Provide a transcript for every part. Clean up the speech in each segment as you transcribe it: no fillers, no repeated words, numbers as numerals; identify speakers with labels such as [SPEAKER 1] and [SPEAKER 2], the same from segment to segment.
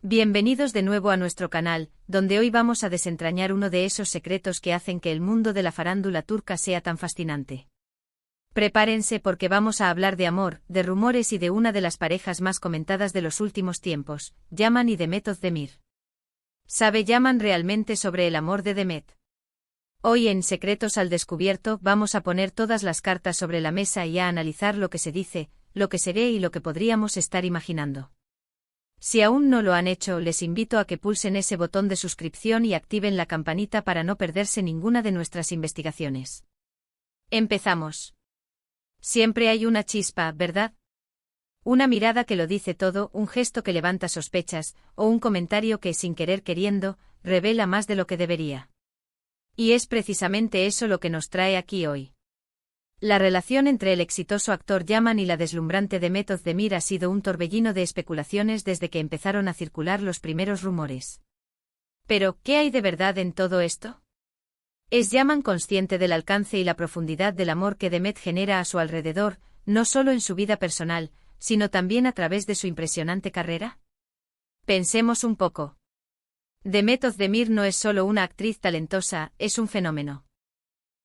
[SPEAKER 1] Bienvenidos de nuevo a nuestro canal, donde hoy vamos a desentrañar uno de esos secretos que hacen que el mundo de la farándula turca sea tan fascinante. Prepárense porque vamos a hablar de amor, de rumores y de una de las parejas más comentadas de los últimos tiempos, Yaman y Demet Özdemir. ¿Sabe Yaman realmente sobre el amor de Demet? Hoy en Secretos al Descubierto vamos a poner todas las cartas sobre la mesa y a analizar lo que se dice, lo que se ve y lo que podríamos estar imaginando. Si aún no lo han hecho, les invito a que pulsen ese botón de suscripción y activen la campanita para no perderse ninguna de nuestras investigaciones. Empezamos. Siempre hay una chispa, ¿verdad? Una mirada que lo dice todo, un gesto que levanta sospechas, o un comentario que, sin querer queriendo, revela más de lo que debería. Y es precisamente eso lo que nos trae aquí hoy. La relación entre el exitoso actor Yaman y la deslumbrante Demet Özdemir ha sido un torbellino de especulaciones desde que empezaron a circular los primeros rumores. Pero, ¿qué hay de verdad en todo esto? ¿Es Yaman consciente del alcance y la profundidad del amor que Demet genera a su alrededor, no solo en su vida personal, sino también a través de su impresionante carrera? Pensemos un poco. Demet Özdemir no es solo una actriz talentosa, es un fenómeno.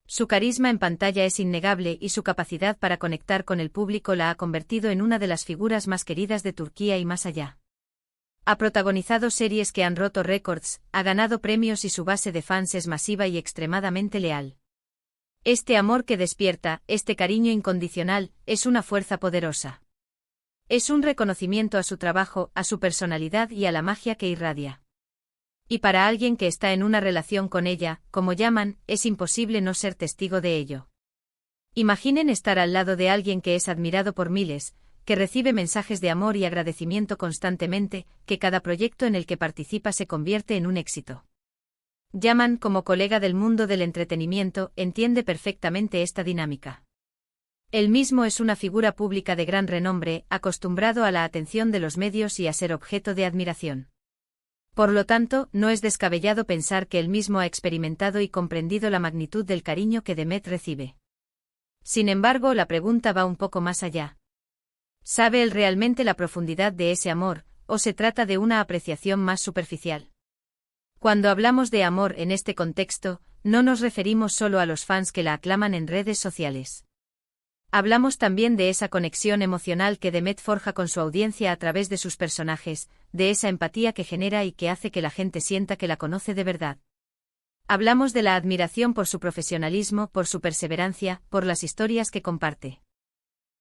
[SPEAKER 1] Su carisma en pantalla es innegable y su capacidad para conectar con el público la ha convertido en una de las figuras más queridas de Turquía y más allá. Ha protagonizado series que han roto récords, ha ganado premios y su base de fans es masiva y extremadamente leal. Este amor que despierta, este cariño incondicional, es una fuerza poderosa. Es un reconocimiento a su trabajo, a su personalidad y a la magia que irradia. Y para alguien que está en una relación con ella, como Yaman, es imposible no ser testigo de ello. Imaginen estar al lado de alguien que es admirado por miles, que recibe mensajes de amor y agradecimiento constantemente, que cada proyecto en el que participa se convierte en un éxito. Yaman, como colega del mundo del entretenimiento, entiende perfectamente esta dinámica. Él mismo es una figura pública de gran renombre, acostumbrado a la atención de los medios y a ser objeto de admiración. Por lo tanto, no es descabellado pensar que él mismo ha experimentado y comprendido la magnitud del cariño que Demet recibe. Sin embargo, la pregunta va un poco más allá. ¿Sabe él realmente la profundidad de ese amor, o se trata de una apreciación más superficial? Cuando hablamos de amor en este contexto, no nos referimos solo a los fans que la aclaman en redes sociales. Hablamos también de esa conexión emocional que Demet forja con su audiencia a través de sus personajes, de esa empatía que genera y que hace que la gente sienta que la conoce de verdad. Hablamos de la admiración por su profesionalismo, por su perseverancia, por las historias que comparte.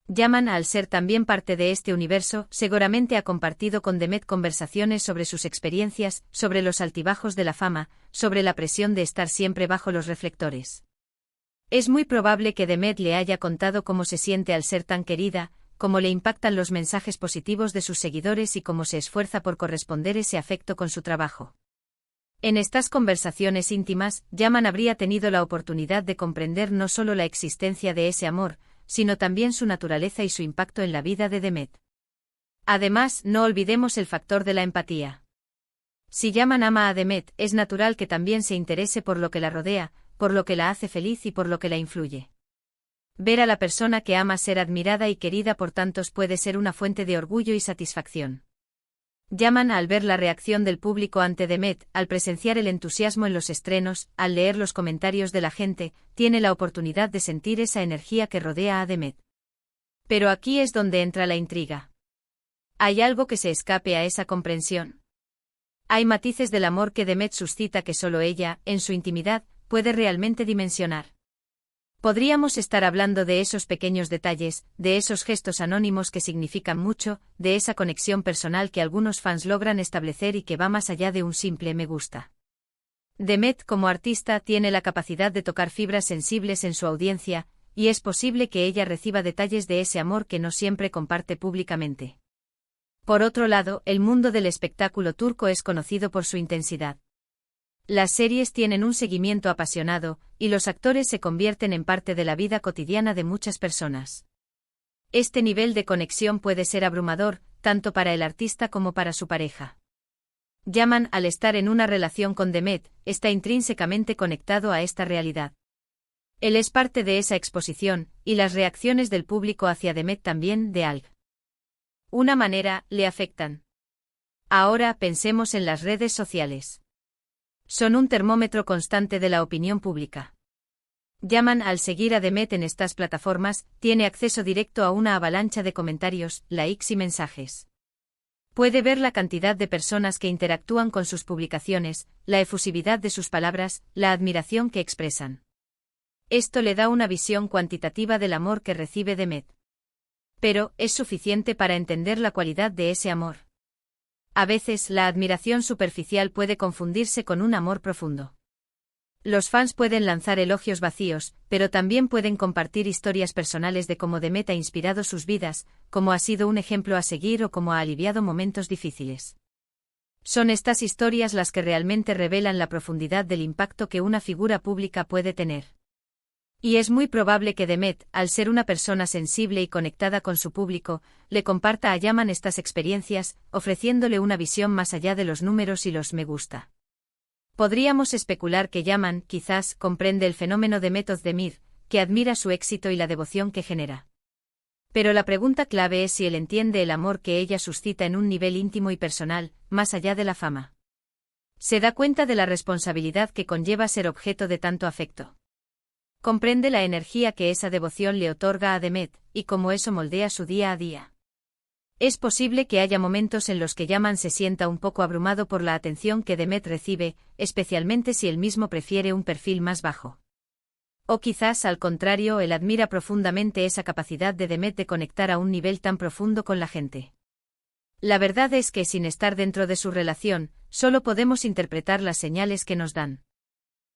[SPEAKER 1] Yaman, al ser también parte de este universo, seguramente ha compartido con Demet conversaciones sobre sus experiencias, sobre los altibajos de la fama, sobre la presión de estar siempre bajo los reflectores. Es muy probable que Demet le haya contado cómo se siente al ser tan querida, cómo le impactan los mensajes positivos de sus seguidores y cómo se esfuerza por corresponder ese afecto con su trabajo. En estas conversaciones íntimas, Yaman habría tenido la oportunidad de comprender no solo la existencia de ese amor, sino también su naturaleza y su impacto en la vida de Demet. Además, no olvidemos el factor de la empatía. Si Yaman ama a Demet, es natural que también se interese por lo que la rodea, por lo que la hace feliz y por lo que la influye. Ver a la persona que ama ser admirada y querida por tantos puede ser una fuente de orgullo y satisfacción. Yaman, al ver la reacción del público ante Demet, al presenciar el entusiasmo en los estrenos, al leer los comentarios de la gente, tiene la oportunidad de sentir esa energía que rodea a Demet. Pero aquí es donde entra la intriga. ¿Hay algo que se escape a esa comprensión? Hay matices del amor que Demet suscita que solo ella, en su intimidad, puede realmente dimensionar. Podríamos estar hablando de esos pequeños detalles, de esos gestos anónimos que significan mucho, de esa conexión personal que algunos fans logran establecer y que va más allá de un simple me gusta. Demet, como artista, tiene la capacidad de tocar fibras sensibles en su audiencia, y es posible que ella reciba detalles de ese amor que no siempre comparte públicamente. Por otro lado, el mundo del espectáculo turco es conocido por su intensidad. Las series tienen un seguimiento apasionado, y los actores se convierten en parte de la vida cotidiana de muchas personas. Este nivel de conexión puede ser abrumador, tanto para el artista como para su pareja. Yaman, al estar en una relación con Demet, está intrínsecamente conectado a esta realidad. Él es parte de esa exposición, y las reacciones del público hacia Demet también, de alguna manera, le afectan. Ahora pensemos en las redes sociales. Son un termómetro constante de la opinión pública. Yaman, al seguir a Demet en estas plataformas, tiene acceso directo a una avalancha de comentarios, likes y mensajes. Puede ver la cantidad de personas que interactúan con sus publicaciones, la efusividad de sus palabras, la admiración que expresan. Esto le da una visión cuantitativa del amor que recibe Demet. Pero, ¿es suficiente para entender la cualidad de ese amor? A veces, la admiración superficial puede confundirse con un amor profundo. Los fans pueden lanzar elogios vacíos, pero también pueden compartir historias personales de cómo Demet ha inspirado sus vidas, cómo ha sido un ejemplo a seguir o cómo ha aliviado momentos difíciles. Son estas historias las que realmente revelan la profundidad del impacto que una figura pública puede tener. Y es muy probable que Demet, al ser una persona sensible y conectada con su público, le comparta a Yaman estas experiencias, ofreciéndole una visión más allá de los números y los me gusta. Podríamos especular que Yaman, quizás, comprende el fenómeno Demet Özdemir, que admira su éxito y la devoción que genera. Pero la pregunta clave es si él entiende el amor que ella suscita en un nivel íntimo y personal, más allá de la fama. ¿Se da cuenta de la responsabilidad que conlleva ser objeto de tanto afecto? Comprende la energía que esa devoción le otorga a Demet, y cómo eso moldea su día a día. Es posible que haya momentos en los que Yaman se sienta un poco abrumado por la atención que Demet recibe, especialmente si él mismo prefiere un perfil más bajo. O quizás, al contrario, él admira profundamente esa capacidad de Demet de conectar a un nivel tan profundo con la gente. La verdad es que, sin estar dentro de su relación, solo podemos interpretar las señales que nos dan.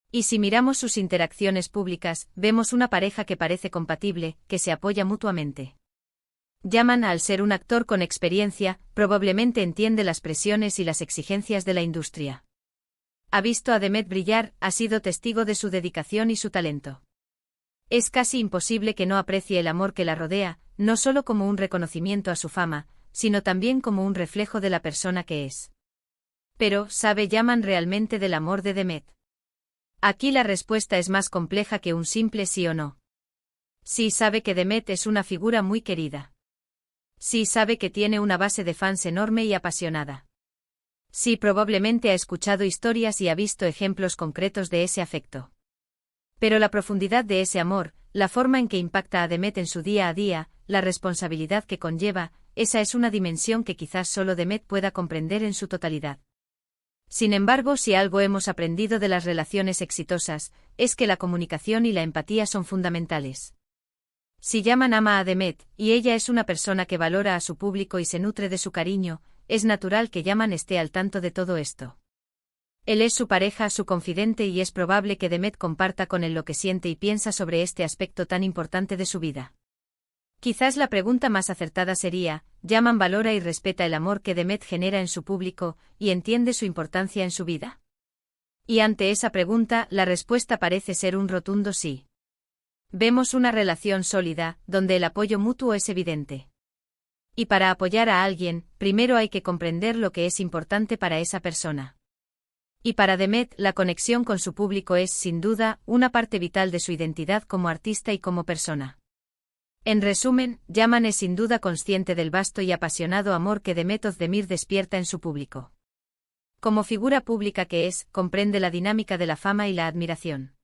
[SPEAKER 1] Y si miramos sus interacciones públicas, vemos una pareja que parece compatible, que se apoya mutuamente. Yaman, al ser un actor con experiencia, probablemente entiende las presiones y las exigencias de la industria. Ha visto a Demet brillar, ha sido testigo de su dedicación y su talento. Es casi imposible que no aprecie el amor que la rodea, no solo como un reconocimiento a su fama, sino también como un reflejo de la persona que es. Pero, ¿sabe Yaman realmente del amor de Demet? Aquí la respuesta es más compleja que un simple sí o no. Sí sabe que Demet es una figura muy querida. Sí sabe que tiene una base de fans enorme y apasionada. Sí, probablemente ha escuchado historias y ha visto ejemplos concretos de ese afecto. Pero la profundidad de ese amor, la forma en que impacta a Demet en su día a día, la responsabilidad que conlleva, esa es una dimensión que quizás solo Demet pueda comprender en su totalidad. Sin embargo, si algo hemos aprendido de las relaciones exitosas, es que la comunicación y la empatía son fundamentales. Si Yaman ama a Demet, y ella es una persona que valora a su público y se nutre de su cariño, es natural que Yaman esté al tanto de todo esto. Él es su pareja, su confidente y es probable que Demet comparta con él lo que siente y piensa sobre este aspecto tan importante de su vida. Quizás la pregunta más acertada sería, ¿Yaman valora y respeta el amor que Demet genera en su público, y entiende su importancia en su vida? Y ante esa pregunta, la respuesta parece ser un rotundo sí. Vemos una relación sólida, donde el apoyo mutuo es evidente. Y para apoyar a alguien, primero hay que comprender lo que es importante para esa persona. Y para Demet, la conexión con su público es, sin duda, una parte vital de su identidad como artista y como persona. En resumen, Yaman es sin duda consciente del vasto y apasionado amor que Demet Özdemir despierta en su público. Como figura pública que es, comprende la dinámica de la fama y la admiración.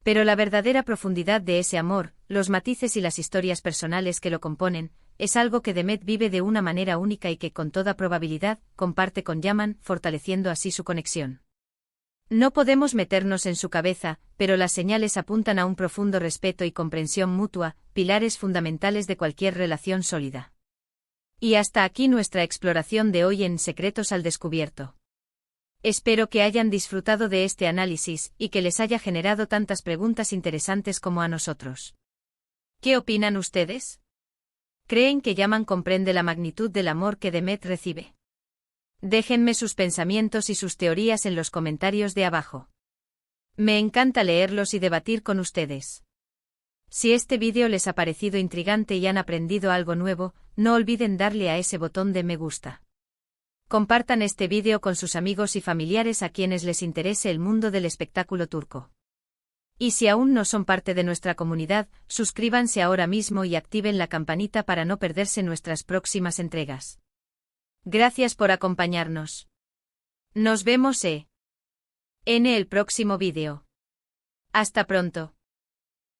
[SPEAKER 1] Pero la verdadera profundidad de ese amor, los matices y las historias personales que lo componen, es algo que Demet vive de una manera única y que, con toda probabilidad, comparte con Yaman, fortaleciendo así su conexión. No podemos meternos en su cabeza, pero las señales apuntan a un profundo respeto y comprensión mutua, pilares fundamentales de cualquier relación sólida. Y hasta aquí nuestra exploración de hoy en Secretos al Descubierto. Espero que hayan disfrutado de este análisis y que les haya generado tantas preguntas interesantes como a nosotros. ¿Qué opinan ustedes? ¿Creen que Yaman comprende la magnitud del amor que Demet recibe? Déjenme sus pensamientos y sus teorías en los comentarios de abajo. Me encanta leerlos y debatir con ustedes. Si este vídeo les ha parecido intrigante y han aprendido algo nuevo, no olviden darle a ese botón de me gusta. Compartan este vídeo con sus amigos y familiares a quienes les interese el mundo del espectáculo turco. Y si aún no son parte de nuestra comunidad, suscríbanse ahora mismo y activen la campanita para no perderse nuestras próximas entregas. Gracias por acompañarnos. Nos vemos en el próximo vídeo. Hasta pronto.